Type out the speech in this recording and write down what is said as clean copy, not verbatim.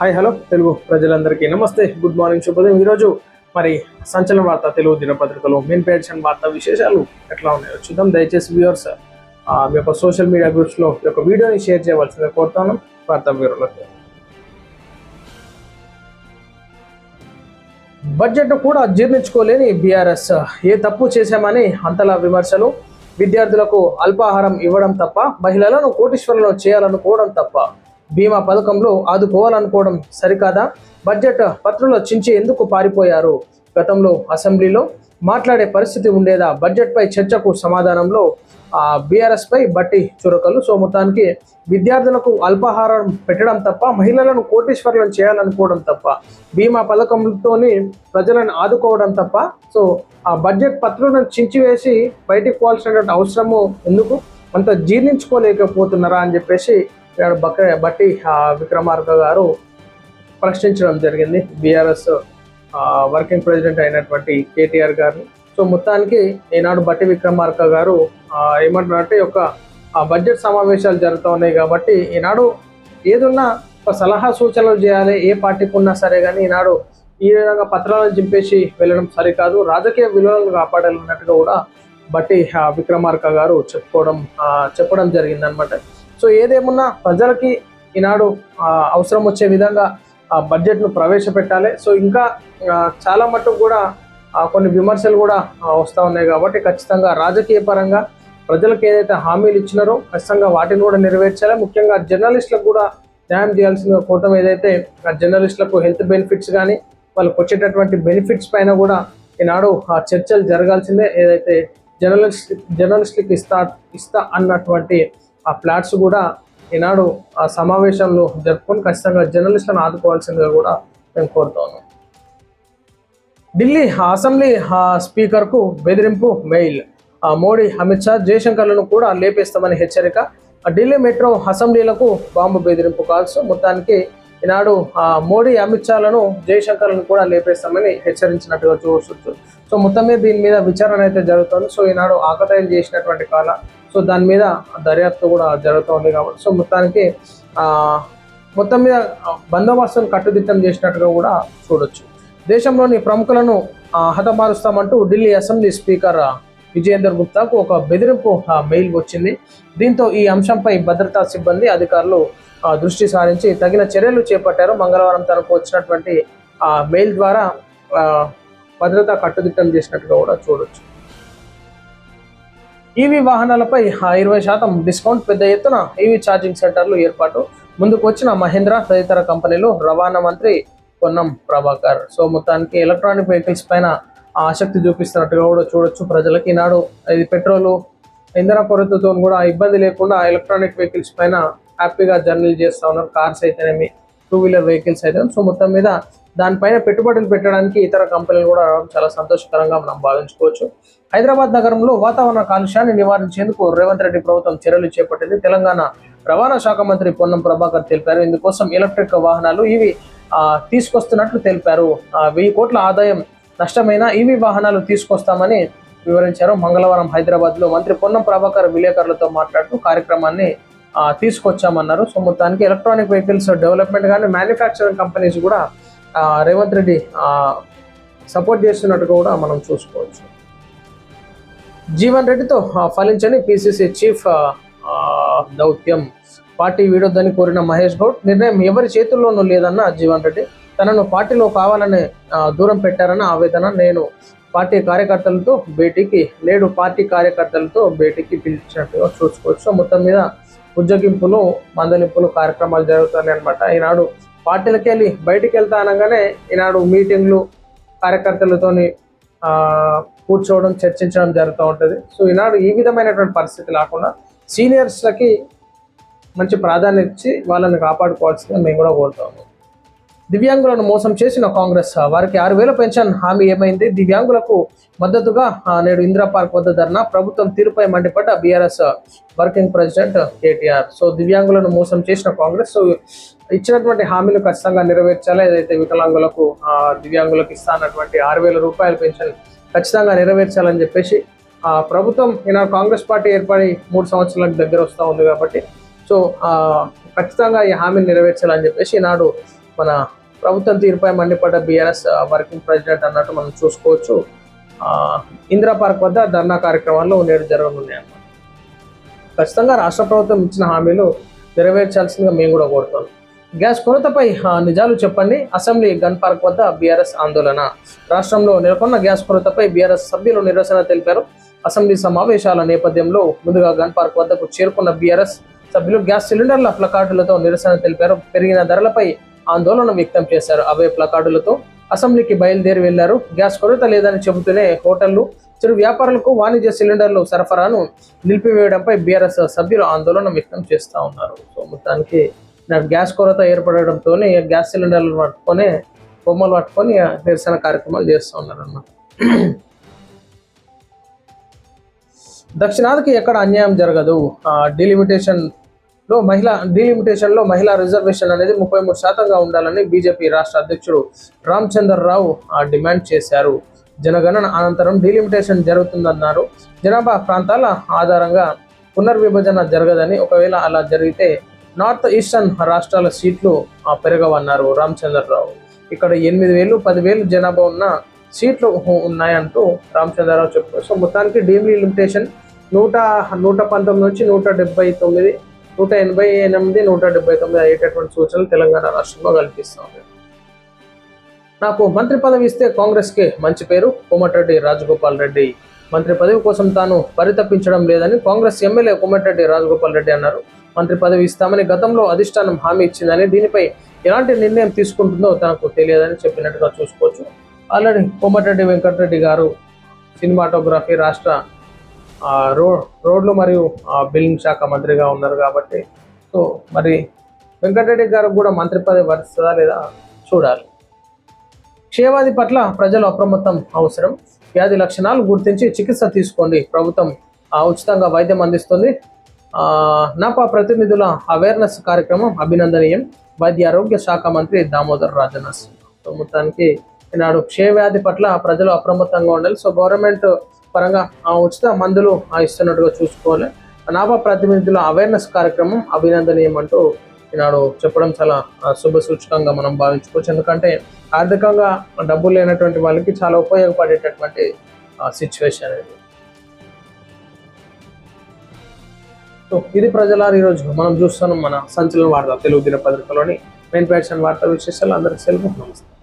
Hi hello Telugu ప్రజలందరికీ నమస్తే, good morning, శుభోదయం. ఈరోజు మరి సంచలన వార్త తెలుగు దినపత్రికలో మెయిన్ పేజ్ వార్తా విశేషాలు ఎట్లా ఉన్నాయో చూద్దాం. దయచేసి వ్యూవర్స్ మీ యొక్క సోషల్ మీడియా గ్రూప్స్లో ఈ యొక్క వీడియోని షేర్ చేయవలసిందిగా కోరుతాను. వార్తా వివరాలకు బడ్జెట్ కూడా జీర్ణించుకోలేని బీఆర్ఎస్, ఏ తప్పు చేశామని అంతలా విమర్శలు. విద్యార్థులకు అల్పాహారం ఇవ్వడం తప్ప, మహిళలను కోటీశ్వరులను చేయాలనుకోవడం తప్ప, బీమా పథకంలో ఆదుకోవాలనుకోవడం సరికాదా? బడ్జెట్ పత్రంలో చించి ఎందుకు పారిపోయారు? గతంలో అసెంబ్లీలో మాట్లాడే పరిస్థితి ఉండేదా? బడ్జెట్పై చర్చకు సమాధానంలో బీఆర్ఎస్ పై బట్టి చురకలు. సో మొత్తానికి విద్యార్థులకు అల్పాహారం పెట్టడం తప్ప, మహిళలను కోటీశ్వరులను చేయాలనుకోవడం తప్ప, బీమా పథకంతోని ప్రజలను ఆదుకోవడం తప్ప, సో ఆ బడ్జెట్ పత్రాలను చించివేసి బయటికి పోవాల్సినటువంటి అవసరము ఎందుకు? అంత జీర్ణించుకోలేకపోతున్నారా అని చెప్పేసి బట్టి విక్రమార్క గారు ప్రశ్నించడం జరిగింది బీఆర్ఎస్ వర్కింగ్ ప్రెసిడెంట్ అయినటువంటి కేటీఆర్ గారిని. సో మొత్తానికి ఈనాడు బట్టి విక్రమార్క గారు ఏమంటున్నారంటే, యొక్క బడ్జెట్ సమావేశాలు జరుగుతూ ఉన్నాయి కాబట్టి ఈనాడు ఏదున్నా ఒక సలహా సూచనలు చేయాలి, ఏ పార్టీకి ఉన్నా సరే, కానీ ఈనాడు ఈ విధంగా పత్రాలను చింపేసి వెళ్ళడం సరికాదు, రాజకీయ విలువలను కాపాడాలన్నట్టుగా కూడా బట్టి విక్రమార్క గారు చెప్పడం జరిగిందనమాట. సో ఏదేమున్నా ప్రజలకి ఈనాడు అవసరం వచ్చే విధంగా బడ్జెట్ను ప్రవేశపెట్టాలి. సో ఇంకా చాలా మట్టుకు కూడా కొన్ని విమర్శలు కూడా వస్తూ ఉన్నాయి కాబట్టి ఖచ్చితంగా రాజకీయ పరంగా ప్రజలకు ఏదైతే హామీలు ఇచ్చినారో ఖచ్చితంగా వాటిని కూడా నెరవేర్చాలి. ముఖ్యంగా జర్నలిస్టులకు కూడా న్యాయం చేయాల్సిన కోవటం ఏదైతే జర్నలిస్టులకు హెల్త్ బెనిఫిట్స్ కానీ వాళ్ళకి వచ్చేటటువంటి బెనిఫిట్స్ పైన కూడా ఈనాడు చర్చలు జరగాల్సిందే. ఏదైతే జర్నలిస్టులకు ఇస్తా అన్నటువంటి ఆ ఫ్లాట్స్ కూడా ఈనాడు ఆ సమావేశంలో జరుపుకొని ఖచ్చితంగా జర్నలిస్టులను ఆదుకోవాల్సిందిగా కూడా మేము కోరుతాను. ఢిల్లీ అసెంబ్లీ స్పీకర్కు బెదిరింపు మెయిల్. మోడీ, అమిత్ షా, జయశంకర్లను కూడా లేపేస్తామని హెచ్చరిక. ఢిల్లీ మెట్రో అసెంబ్లీలకు బాంబు బెదిరింపు కాల్స్. మొత్తానికి ఈనాడు మోడీ, అమిత్ షాలను, జయశంకర్లను కూడా లేపేస్తామని హెచ్చరించినట్టుగా చూడవచ్చు. సో మొత్తం మీద దీని మీద విచారణ అయితే జరుగుతుంది. సో ఈనాడు ఆకతాయిలు చేసినటువంటి కాల, సో దాని మీద దర్యాప్తు కూడా జరుగుతుంది కాబట్టి సో మొత్తానికి మొత్తం మీద బందోబస్తును కట్టుదిట్టం చేసినట్టుగా కూడా చూడొచ్చు. దేశంలోని ప్రముఖులను హతమారుస్తామంటూ ఢిల్లీ అసెంబ్లీ స్పీకర్ విజయేందర్ గుప్తాకు ఒక బెదిరింపు మెయిల్ వచ్చింది. దీంతో ఈ అంశంపై భద్రతా సిబ్బంది అధికారులు దృష్టి సారించి తగిన చర్యలు చేపట్టారు. మంగళవారం తనకు వచ్చినటువంటి మెయిల్ ద్వారా భద్రత కట్టుదిట్టం చేసినట్టుగా కూడా చూడొచ్చు. ఈవీ వాహనాలపై 20% డిస్కౌంట్, పెద్ద ఎత్తున ఈవీ ఛార్జింగ్ సెంటర్లు ఏర్పాటు. ముందుకు వచ్చిన మహేంద్ర తదితర కంపెనీలు. రవాణా మంత్రి పొన్నం ప్రభాకర్. సో మొత్తానికి ఎలక్ట్రానిక్ వెహికల్స్ పైన ఆసక్తి చూపిస్తున్నట్టుగా కూడా చూడొచ్చు. ప్రజలకి ఈనాడు ఇది పెట్రోలు ఇంధన కొరతతో కూడా ఇబ్బంది లేకుండా ఎలక్ట్రానిక్ వెహికల్స్ పైన హ్యాపీగా జర్నీలు చేస్తూ ఉన్నారు. కార్స్ అయితేనేమి, 2-వీలర్ వెహికల్స్ అయితే. సో మొత్తం మీద దానిపైన పెట్టుబడులు పెట్టడానికి ఇతర కంపెనీలు కూడా రావడం చాలా సంతోషకరంగా మనం భావించుకోవచ్చు. హైదరాబాద్ నగరంలో వాతావరణ కాలుష్యాన్ని నివారించేందుకు రేవంత్ రెడ్డి ప్రభుత్వం చర్యలు చేపట్టింది. తెలంగాణ రవాణా శాఖ మంత్రి పొన్నం ప్రభాకర్ తెలిపారు. ఇందుకోసం ఎలక్ట్రిక్ వాహనాలు ఇవి తీసుకొస్తున్నట్లు తెలిపారు. 1000 కోట్ల ఆదాయం నష్టమైన ఈవీ వాహనాలు తీసుకొస్తామని వివరించారు. మంగళవారం హైదరాబాద్లో మంత్రి పొన్నం ప్రభాకర్ విలేకరులతో మాట్లాడుతూ కార్యక్రమాన్ని తీసుకొచ్చామన్నారు. సో మొత్తానికి ఎలక్ట్రానిక్ వెహికల్స్ డెవలప్మెంట్ కానీ మ్యానుఫ్యాక్చరింగ్ కంపెనీస్ కూడా రేవంత్ రెడ్డి సపోర్ట్ చేస్తున్నట్టుగా కూడా మనం చూసుకోవచ్చు. జీవన్ రెడ్డితో ఫలించని పిసిసి చీఫ్ దౌత్యం. పార్టీ వీడొద్దని కోరిన మహేష్ గౌడ్. నిర్ణయం ఎవరి చేతుల్లోనూ లేదన్న జీవన్ రెడ్డి. తనను పార్టీలో కావాలని దూరం పెట్టారన్న ఆవేదన. నేడు పార్టీ కార్యకర్తలతో భేటీకి పిలిచినట్టుగా చూసుకోవచ్చు. సో మొత్తం మీద ఉజ్జగింపులు, మందలింపులు కార్యక్రమాలు జరుగుతున్నాయి అనమాట. ఈనాడు పార్టీలకి వెళ్ళి బయటికి వెళ్తా అనగానే ఈనాడు మీటింగ్లు కార్యకర్తలతోని కూర్చోవడం, చర్చించడం జరుగుతూ ఉంటుంది. సో ఈనాడు ఈ విధమైనటువంటి పరిస్థితి లేకుండా సీనియర్స్లకి మంచి ప్రాధాన్యత ఇచ్చి వాళ్ళని కాపాడుకోవాల్సిందిగా మేము కూడా కోరుతాము. దివ్యాంగులను మోసం చేసిన కాంగ్రెస్. వారికి 6,000 పెన్షన్ హామీ ఏమైంది? దివ్యాంగులకు మద్దతుగా నేడు ఇందిరా పార్క్ వద్ద ధర్నా. ప్రభుత్వం తీరుపై మండిపడ్డ BRS working president KTR. So దివ్యాంగులను మోసం చేసిన కాంగ్రెస్. సో ఇచ్చినటువంటి హామీలు ఖచ్చితంగా నెరవేర్చాలి. ఏదైతే వికలాంగులకు దివ్యాంగులకు ఇస్తా అన్నటువంటి 6,000 రూపాయల పెన్షన్ ఖచ్చితంగా నెరవేర్చాలని చెప్పేసి ప్రభుత్వం ఈనాడు కాంగ్రెస్ పార్టీ ఏర్పడి 3 సంవత్సరాలకు దగ్గర వస్తూ ఉంది కాబట్టి సో ఖచ్చితంగా ఈ హామీని నెరవేర్చాలని చెప్పేసి ఈనాడు మన ప్రభుత్వం తీరుపై మండిపడ్డ బీఆర్ఎస్ వర్కింగ్ ప్రెసిడెంట్ అన్నట్టు మనం చూసుకోవచ్చు. ఇందిరా పార్క్ వద్ద ధర్నా కార్యక్రమాల్లో నేడు జరగనున్నాయి అన్నమాట. ఖచ్చితంగా రాష్ట్ర ప్రభుత్వం ఇచ్చిన హామీలు నెరవేర్చాల్సిందిగా మేము కూడా కోరుతాం. గ్యాస్ కొరతపై నిజాలు చెప్పండి, అసెంబ్లీ గన్ పార్క్ వద్ద బీఆర్ఎస్ ఆందోళన. రాష్ట్రంలో నెలకొన్న గ్యాస్ కొరతపై బీఆర్ఎస్ సభ్యులు నిరసన తెలిపారు. అసెంబ్లీ సమావేశాల నేపథ్యంలో ముందుగా గన్ పార్క్ వద్దకు చేరుకున్న బీఆర్ఎస్ సభ్యులు గ్యాస్ సిలిండర్ల ప్లకార్డులతో నిరసన తెలిపారు. పెరిగిన ధరలపై ఆందోళన వ్యక్తం చేశారు. అవే ప్లకార్డులతో అసెంబ్లీకి బయలుదేరి వెళ్లారు. గ్యాస్ కొరత లేదని చెబుతూనే హోటళ్లు, చిరు వ్యాపారులకు వాణిజ్య సిలిండర్లు సరఫరాను నిలిపివేయడంపై బీఆర్ఎస్ సభ్యులు ఆందోళన వ్యక్తం చేస్తూ ఉన్నారు. సో మొత్తానికి గ్యాస్ కొరత ఏర్పడడంతోనే గ్యాస్ సిలిండర్లు పట్టుకొని బొమ్మలు పట్టుకొని నిరసన కార్యక్రమాలు చేస్తూ ఉన్నారు అన్నమాట. దక్షిణాదికి ఎక్కడ అన్యాయం జరగదు. డీలిమిటేషన్ లో మహిళా రిజర్వేషన్ అనేది 33% ఉండాలని బీజేపీ రాష్ట్ర అధ్యక్షుడు రామచంద్రరావు డిమాండ్ చేశారు. జనగణన అనంతరం డీలిమిటేషన్ జరుగుతుందన్నారు. జనాభా ప్రాంతాల ఆధారంగా పునర్విభజన జరగదని, ఒకవేళ అలా జరిగితే నార్త్ ఈస్టర్న్ రాష్ట్రాల సీట్లు పెరగవన్నారు రామచంద్రరావు. ఇక్కడ 8,000 10,000 జనాభా ఉన్న సీట్లు ఉన్నాయంటూ రామచంద్రరావు చెప్పారు. సో మొత్తానికి డీలిమిటేషన్ 119 నుంచి 179, 188, 179 అయ్యేటటువంటి సూచనలు తెలంగాణ రాష్ట్రంలో కల్పిస్తుంది. నాకు మంత్రి పదవి ఇస్తే కాంగ్రెస్కి మంచి పేరు. కోమటిరెడ్డి రాజగోపాల్ రెడ్డి మంత్రి పదవి కోసం తాను పరితపించడం లేదని కాంగ్రెస్ ఎమ్మెల్యే కోమటిరెడ్డి రాజగోపాల్ రెడ్డి అన్నారు. మంత్రి పదవి ఇస్తామని గతంలో అధిష్టానం హామీ ఇచ్చిందని, దీనిపై ఎలాంటి నిర్ణయం తీసుకుంటుందో తనకు తెలియదని చెప్పినట్టుగా చూసుకోవచ్చు. ఆల్రెడీ కోమటిరెడ్డి వెంకటరెడ్డి గారు సినిమాటోగ్రఫీ, రాష్ట్ర రోడ్లు మరియు బిల్డింగ్ శాఖ మంత్రిగా ఉన్నారు కాబట్టి సో మరి వెంకటరెడ్డి గారు కూడా మంత్రి పదవి వరిస్తుందా లేదా చూడాలి. క్షయవ్యాధి పట్ల ప్రజలు అప్రమత్తం అవసరం. వ్యాధి లక్షణాలు గుర్తించి చికిత్స తీసుకోండి. ప్రభుత్వం ఉచితంగా వైద్యం అందిస్తుంది. నాపా ప్రతినిధుల అవేర్నెస్ కార్యక్రమం అభినందనీయం. వైద్య ఆరోగ్య శాఖ మంత్రి దామోదర్ రాజనరసింహ. సో మొత్తానికి ఈనాడు క్షయవ్యాధి పట్ల ప్రజలు అప్రమత్తంగా ఉండాలి. సో గవర్నమెంట్ పరంగా ఉచిత మందులు ఇస్తున్నట్టుగా చూసుకోవాలి. నాపా ప్రతినిధుల అవేర్నెస్ కార్యక్రమం అభినందనీయం అంటూ ఈనాడు చెప్పడం చాలా శుభ సూచకంగా మనం భావించుకోవచ్చు. ఎందుకంటే ఆర్థికంగా డబ్బులు లేనటువంటి వాళ్ళకి చాలా ఉపయోగపడేటటువంటి సిచ్యువేషన్ ఇది. సో ఇది ప్రజలారు ఈరోజు మనం చూస్తున్నాం మన సంచలన వార్త తెలుగు దినపత్రికలోని మెయిన్ ప్యాషన్ వార్తా విశేషాలు. అందరికీ సెలవు. నమస్తే.